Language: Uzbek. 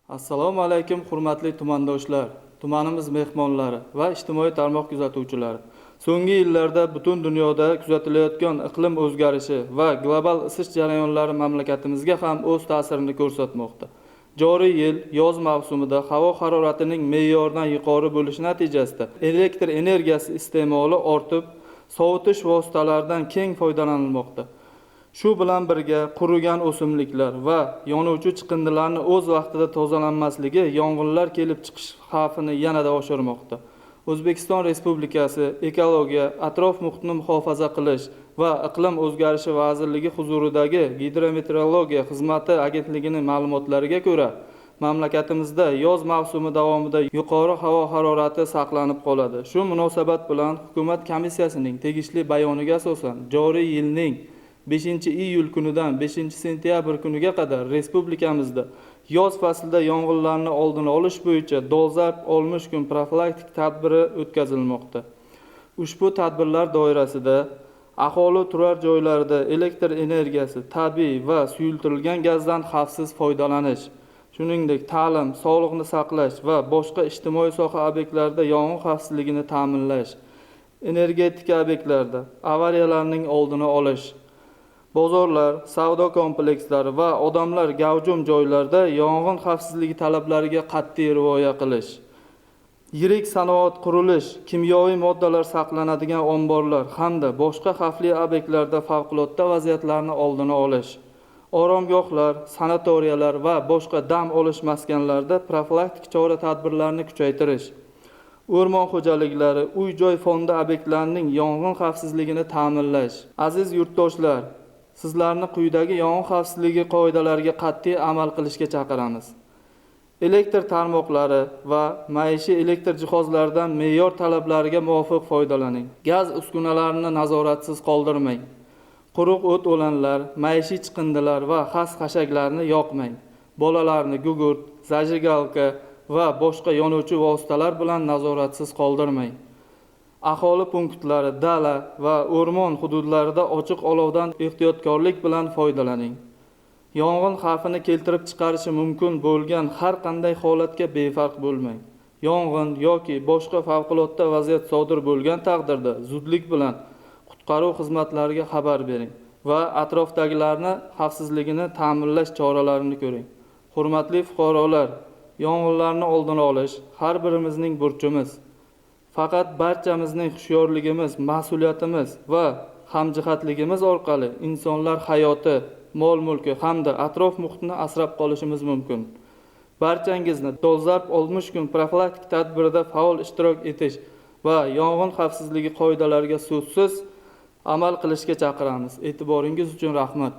Assalomu alaykum hurmatli tumandoshlar, tumanimiz mehmonlari va ijtimoiy tarmoq kuzatuvchilari. So'nggi yillarda butun dunyoda kuzatilayotgan iqlim o'zgarishi va global isish jarayonlari mamlakatimizga ham o'z ta'sirini ko'rsatmoqda. Joriy yil yoz mavsumida havo haroratining me'yordan yuqori bo'lishi natijasida elektr energiyasi iste'moli ortib, sovutish vositalaridan keng foydalanilmoqda. Shu bilan birga qurigan o'simliklar va yonuvchi chiqindilarni o'z vaqtida tozalanmasligi yong'inlar kelib chiqish xavfini yanada oshirmoqda. O'zbekiston Respublikasi Ekologiya, atrof muhitni muhofaza qilish va iqlim o'zgarishi vazirligi huzuridagi Gidrometeorologiya xizmati agentligining ma'lumotlariga ko'ra, mamlakatimizda yoz mavsumi davomida yuqori havo harorati saqlanib qoladi. Shu munosabat bilan hukumat komissiyasining tegishli bayoniga asosan joriy yilning 5-iyul kunidan 5-sentyabr kuniga qadar respublikamizda yoz faslida yong'inlarni oldini olish bo'yicha dolzarb olmish kun profilaktik tadbiri o'tkazilmoqda. Ushbu tadbirlar doirasida aholi turar joylarida elektr energiyasi, tabiiy va suyultirilgan gazdan xavfsiz foydalanish, shuningdek ta'lim, sog'liqni saqlash va boshqa ijtimoiy soha obyektlarida yong'in xavfsizligini ta'minlash, energetika obyektlarida avariyalarning oldini olish, bozorlar, savdo komplekslari va odamlar gavjum joylarda yong'in xavfsizligi talablariga qat'iy rioya qilish, yirik sanoat qurilish, kimyoviy moddalar saqlanadigan omborlar hamda boshqa xavfli obyektlarda favqulodda vaziyatlarni oldini olish, oromgohlar, sanatoriyalar va boshqa dam olish maskanlarida profilaktik chora-tadbirlarni kuchaytirish, o'rmon xo'jaliklari, uy-joy fondi obyektlarining yong'in xavfsizligini ta'minlash. Aziz yurtdoshlar, sizlarni quyidagi yong'in xavfsizligi qoidalariga qat'iy amal qilishga chaqiramiz. Elektr tarmoqlari va maishiy elektr jihozlaridan me'yor talablariga muvofiq foydalaning. Gaz uskunalarini nazoratsiz qoldirmang. Quruq o't o'lanlar, maishiy chiqindilar va xas-xashaklarni yoqmang. Bolalarni gugurt, zajigalka va boshqa yonuvchi vositalar bilan nazoratsiz qoldirmang. Aholi punktlari, dala va o'rmon hududlarida ochiq olovdan ehtiyotkorlik bilan foydalaning. Yong'in xavfini keltirib chiqarishi mumkin bo'lgan har qanday holatga befarq bo'lmang. Yong'in yoki boshqa favqulodda vaziyat sodir bo'lgan taqdirda zudlik bilan qutqaruv xizmatlariga xabar bering va atrofdagilarni xavfsizligini ta'minlash choralarini ko'ring. Hurmatli fuqarolar, yong'inlarni oldini olish har birimizning burchimiz. Faqat barchamizning hushyorligimiz, mas'uliyatimiz va hamjihatligimiz orqali insonlar hayoti, mol-mulki hamda atrof muhitni asrab qolishimiz mumkin. Barchangizni dolzarb 60 kun profilaktik tadbirida faol ishtirok etish va yong'in xavfsizligi qoidalariga so'zsiz amal qilishga chaqiramiz. E'tiboringiz uchun rahmat.